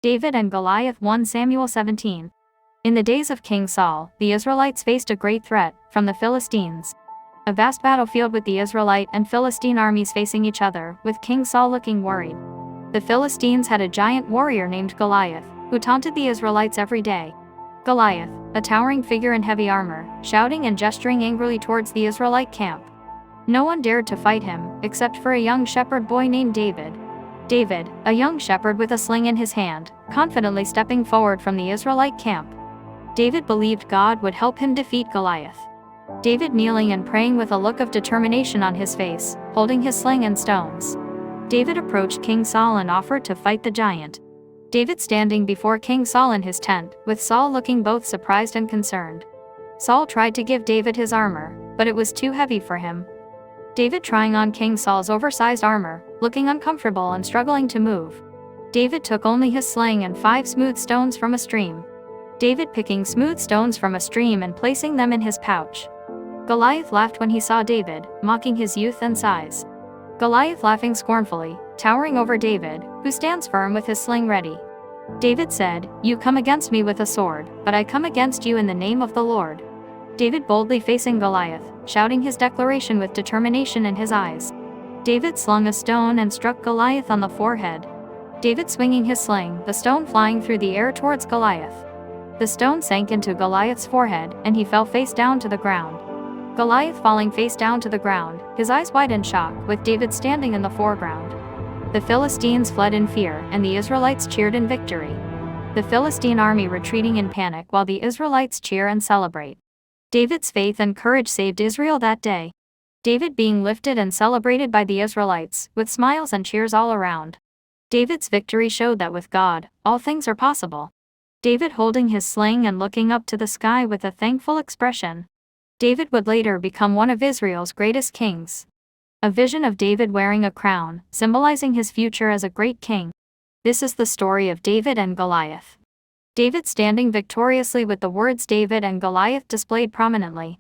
David and Goliath 1 Samuel 17. In the days of King Saul, the Israelites faced a great threat from the Philistines. A vast battlefield with the Israelite and Philistine armies facing each other, with King Saul looking worried. The Philistines had a giant warrior named Goliath, who taunted the Israelites every day. Goliath, a towering figure in heavy armor, shouting and gesturing angrily towards the Israelite camp. No one dared to fight him, except for a young shepherd boy named David. David, a young shepherd with a sling in his hand, confidently stepping forward from the Israelite camp. David believed God would help him defeat Goliath. David kneeling and praying with a look of determination on his face, holding his sling and stones. David approached King Saul and offered to fight the giant. David standing before King Saul in his tent, with Saul looking both surprised and concerned. Saul tried to give David his armor, but it was too heavy for him. David trying on King Saul's oversized armor, looking uncomfortable and struggling to move. David took only his sling and 5 smooth stones from a stream. David picking smooth stones from a stream and placing them in his pouch. Goliath laughed when he saw David, mocking his youth and size. Goliath laughing scornfully, towering over David, who stands firm with his sling ready. David said, "You come against me with a sword, but I come against you in the name of the Lord." David boldly facing Goliath, shouting his declaration with determination in his eyes. David slung a stone and struck Goliath on the forehead. David swinging his sling, the stone flying through the air towards Goliath. The stone sank into Goliath's forehead, and he fell face down to the ground. Goliath falling face down to the ground, his eyes wide in shock, with David standing in the foreground. The Philistines fled in fear, and the Israelites cheered in victory. The Philistine army retreating in panic while the Israelites cheer and celebrate. David's faith and courage saved Israel that day. David being lifted and celebrated by the Israelites, with smiles and cheers all around. David's victory showed that with God, all things are possible. David holding his sling and looking up to the sky with a thankful expression. David would later become one of Israel's greatest kings. A vision of David wearing a crown, symbolizing his future as a great king. This is the story of David and Goliath. David standing victoriously with the words David and Goliath displayed prominently.